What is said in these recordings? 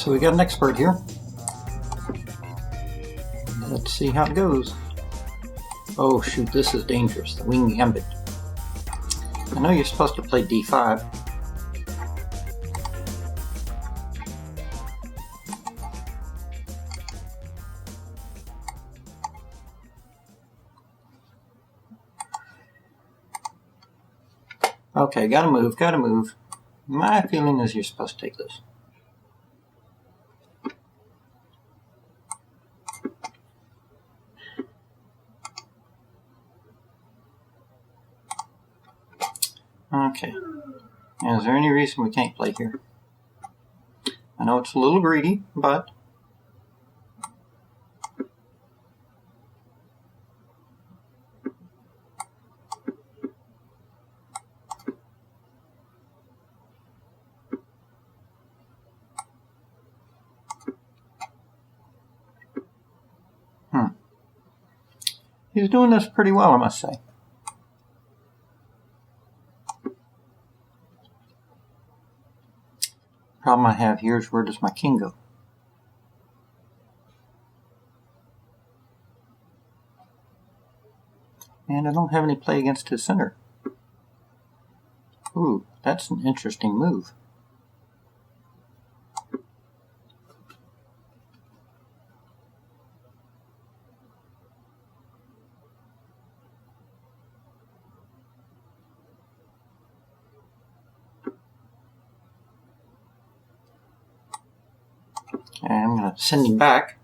so we got an expert here. Let's see how it goes. Oh shoot, this is dangerous. The Wing Gambit. I know you're supposed to play d5. Okay, gotta move, gotta move. My feeling is you're supposed to take this. Okay. Now, is there any reason we can't play here? I know it's a little greedy, but... He's doing this pretty well, I must say. Problem I have here is, where does my king go? And I don't have any play against his center. Ooh, that's an interesting move. Okay, I'm going to send him back.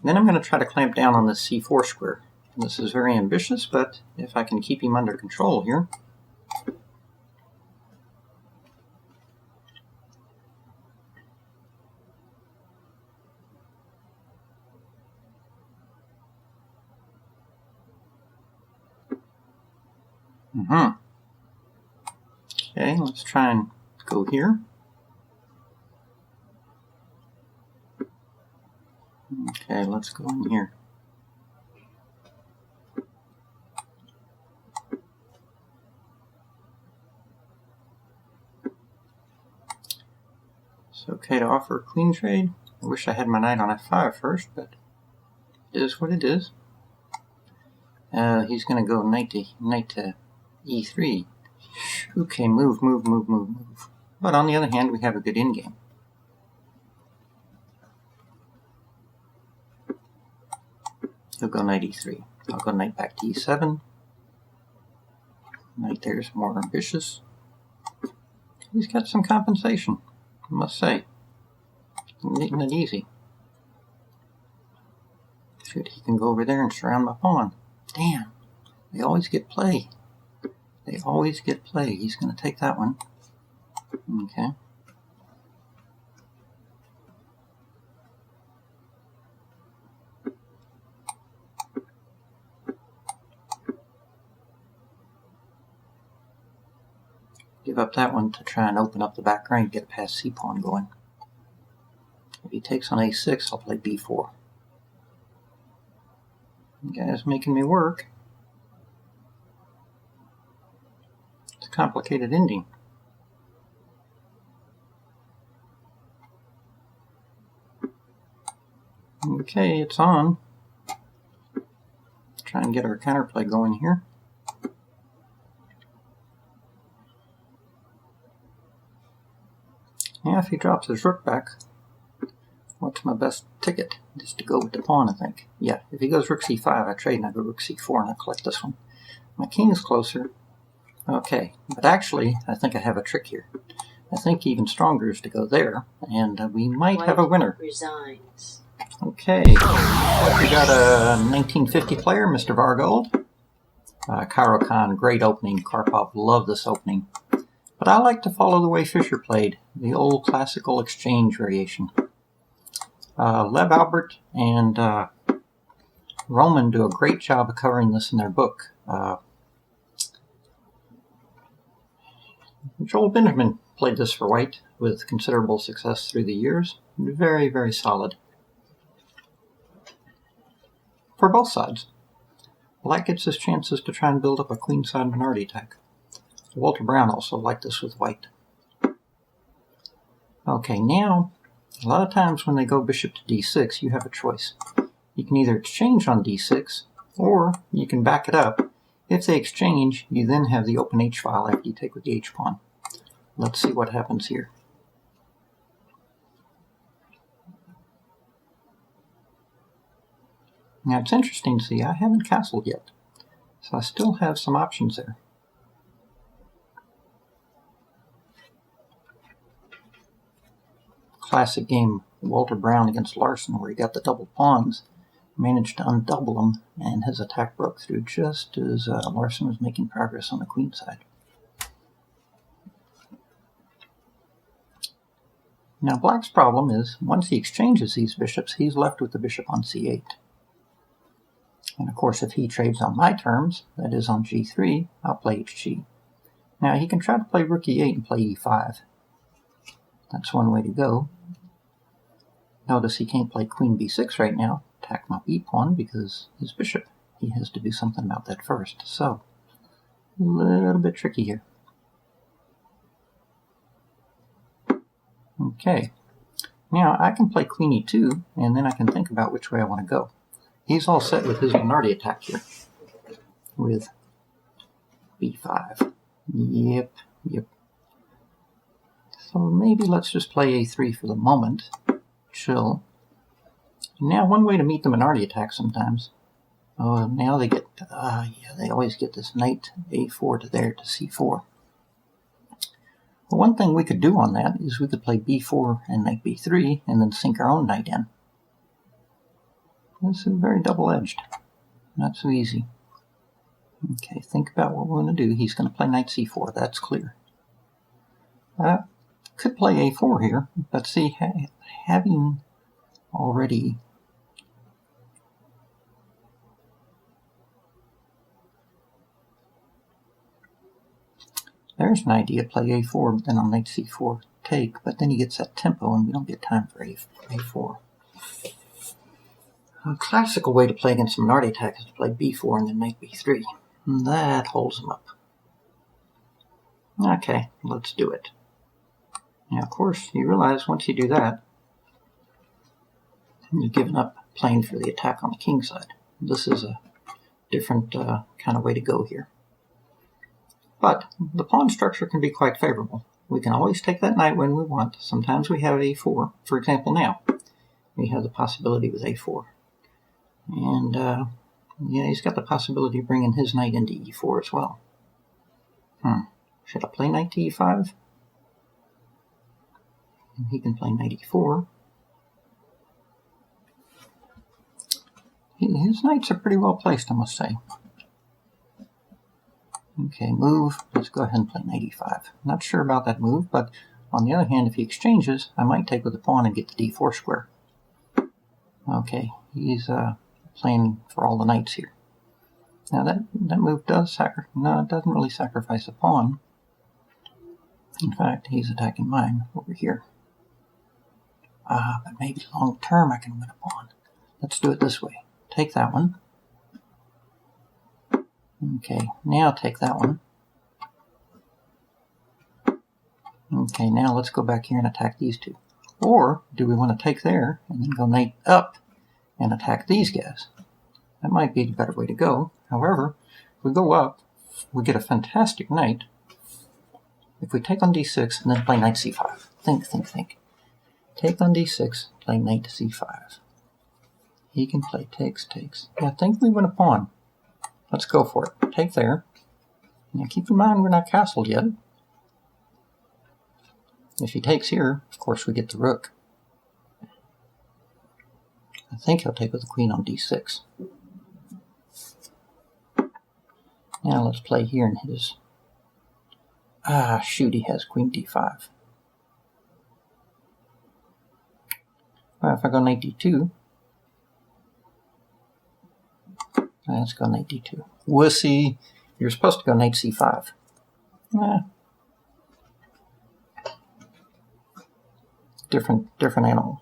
Then I'm going to try to clamp down on this c4 square. This is very ambitious, but if I can keep him under control here. Okay, let's try and go here. Okay, let's go in here. It's okay to offer a queen trade. I wish I had my knight on f5 first, but it is what it is. He's going to go knight to e3. Okay, move. But on the other hand, we have a good endgame. He'll go knight e3. I'll go knight back to e7. Knight there's more ambitious. He's got some compensation, I must say. Making it easy. Shoot, he can go over there and surround my pawn. Damn, they always get play. They always get play. He's going to take that one. Okay. Give up that one to try and open up the back rank, get past c-pawn going. If he takes on a6, I'll play b4. The guy's making me work. It's a complicated ending. Okay, it's on. Try and get our counterplay going here. Yeah, if he drops his rook back, what's my best ticket? Just to go with the pawn, I think. Yeah, if he goes rook c5, I trade and I go rook c4 and I collect this one. My king's closer. Okay, but actually, I think I have a trick here. I think even stronger is to go there, and we might have a winner. Resigned. Okay, we got a 1950 player, Mr. Vargold. Caro-Kann, great opening. Karpov loved this opening. But I like to follow the way Fischer played, the old classical exchange variation. Lev Albert and Roman do a great job of covering this in their book. Joel Benjamin played this for white with considerable success through the years. Very, very solid. For both sides. Black gets his chances to try and build up a queenside minority attack. Walter Brown also liked this with white. Okay, now A lot of times when they go bishop to d6, you have a choice. You can either exchange on d6, or you can back it up. If they exchange, you then have the open h-file after you take with the h-pawn. Let's see what happens here. Now it's interesting to see, I haven't castled yet, so I still have some options there. Classic game, Walter Brown against Larson, where he got the double pawns, managed to undouble them, and his attack broke through just as Larson was making progress on the queenside. Now Black's problem is, once he exchanges these bishops, he's left with the bishop on c8. And of course, if he trades on my terms, that is on g3, I'll play hg. Now he can try to play rook e8 and play e5. That's one way to go. Notice he can't play queen b6 right now, attack my b-pawn, because his bishop, he has to do something about that first. So, a little bit tricky here. Okay, now I can play queen e2, and then I can think about which way I want to go. He's all set with his Minardi attack here, with b5. Yep. So maybe let's just play a3 for the moment. Chill. Now one way to meet the Minardi attack sometimes. Oh, now they get, they always get this knight a4 to there to c4. Well, one thing we could do on that is we could play b4 and knight b3 and then sink our own knight in. This is very double-edged. Not so easy. Okay, think about what we're going to do. He's going to play knight c4, that's clear. Could play a4 here, but see, having already there's an idea, play a4, but then on knight c4 take, but then he gets that tempo and we don't get time for a4. A classical way to play against a Minardi attack is to play b4 and then knight b3. And that holds him up. Okay, let's do it. Now, of course, you realize once you do that, you've given up playing for the attack on the king side. This is a different kind of way to go here. But the pawn structure can be quite favorable. We can always take that knight when we want. Sometimes we have a4. For example, now, we have the possibility with a4. And, yeah, he's got the possibility of bringing his knight into e4 as well. Should I play knight to e5? And he can play knight e4. His knights are pretty well placed, I must say. Okay, move. Let's go ahead and play knight e5. Not sure about that move, but on the other hand, if he exchanges, I might take with the pawn and get the d4 square. Okay, he's playing for all the knights here. Now that move does no, it doesn't really sacrifice a pawn. In fact, he's attacking mine over here. But maybe long term I can win a pawn. Let's do it this way. Take that one. Okay, now take that one. Okay, now let's go back here and attack these two. Or, do we want to take there and then go knight up and attack these guys? That might be the better way to go. However, if we go up, we get a fantastic knight. If we take on d6 and then play knight c5. Think. Take on d6, play knight to c5. He can play takes. Yeah, I think we win a pawn. Let's go for it. Take there. Now keep in mind we're not castled yet. If he takes here, of course we get the rook. I think he'll take with the queen on d6. Now let's play here in his... shoot, he has queen d5. Well, if I go knight d2... Let's go knight d2. Wussy! You're supposed to go knight c5. Different animal.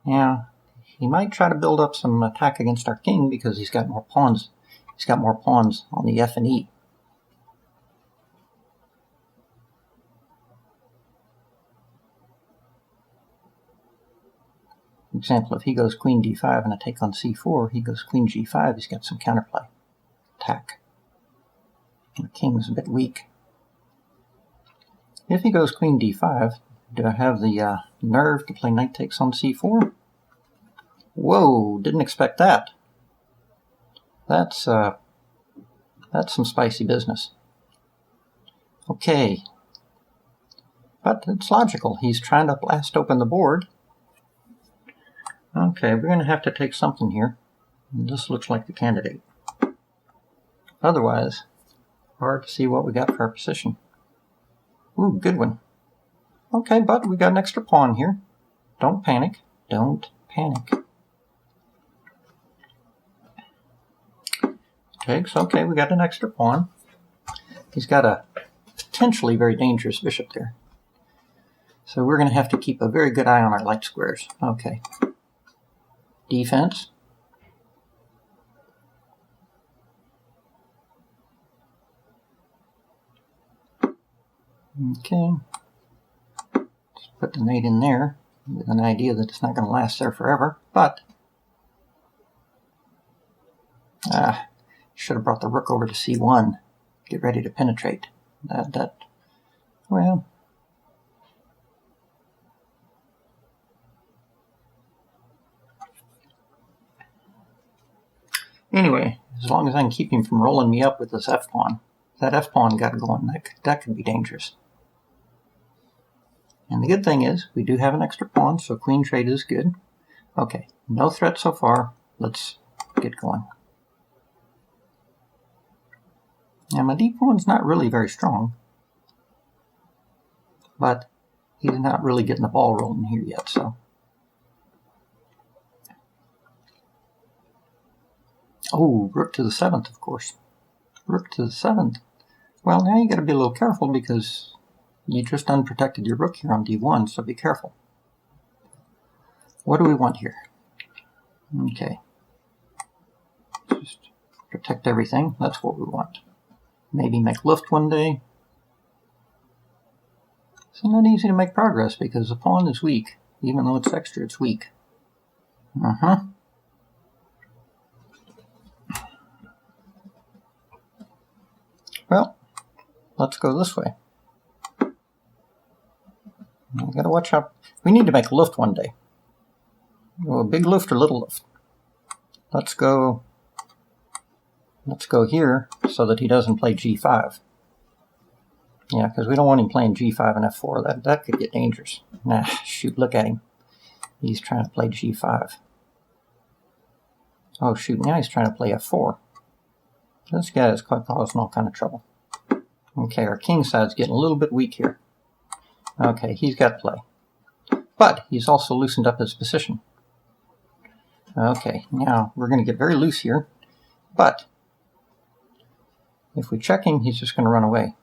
Now, he might try to build up some attack against our king because he's got more pawns. He's got more pawns on the f and e. For example, if he goes queen d5 and I take on c4, he goes queen g5, he's got some counterplay. Attack. The king is a bit weak. If he goes queen d5, do I have the nerve to play knight takes on c4? Whoa, didn't expect that. That's some spicy business. Okay. But it's logical. He's trying to blast open the board. Okay, we're going to have to take something here. This looks like the candidate. Otherwise, hard to see what we got for our position. Ooh, good one. Okay, but we got an extra pawn here. Don't panic. Don't panic. Takes. Okay, we got an extra pawn. He's got a potentially very dangerous bishop there. So we're going to have to keep a very good eye on our light squares. Okay. Defense. Okay. Let's put the knight in there with an idea that it's not going to last there forever, but should have brought the rook over to c1. Get ready to penetrate. Well, anyway, as long as I can keep him from rolling me up with this f-pawn, that f-pawn got going. That could be dangerous. And the good thing is, we do have an extra pawn, so queen trade is good. Okay, no threat so far. Let's get going. Now, my d-pawn's not really very strong, but he's not really getting the ball rolling here yet, so. Oh, rook to the 7th, of course. Rook to the 7th. Well, now you got to be a little careful because you just unprotected your rook here on d1, so be careful. What do we want here? Okay. Just protect everything. That's what we want. Maybe make luft one day. It's not easy to make progress because the pawn is weak. Even though it's extra, it's weak. Well, let's go this way. We gotta watch out. We need to make luft one day. Well, big luft or little luft. Let's go here so that he doesn't play g5. Yeah, because we don't want him playing g5 and f4. That could get dangerous. Nah, shoot, look at him. He's trying to play g5. Oh, shoot, now he's trying to play f4. This guy is causing all kind of trouble. Okay, our king side's getting a little bit weak here. Okay, he's got play. But he's also loosened up his position. Okay, now we're going to get very loose here. But if we check him, he's just going to run away.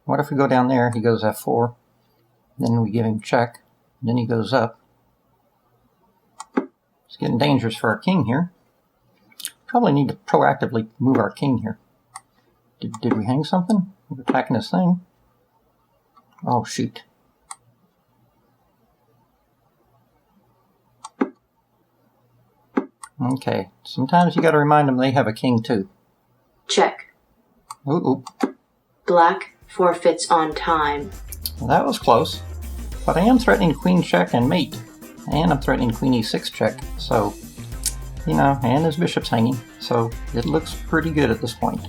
What if we go down there, he goes f4, then we give him check, then he goes up. It's getting dangerous for our king here. Probably need to proactively move our king here. Did we hang something? We're attacking this thing. Oh, shoot. Okay, sometimes you got to remind them they have a king too. Check. Ooh. Black forfeits on time. Well, that was close. But I am threatening queen check and mate. And I'm threatening queen e6 check. So, you know, and his bishop's hanging. So it looks pretty good at this point.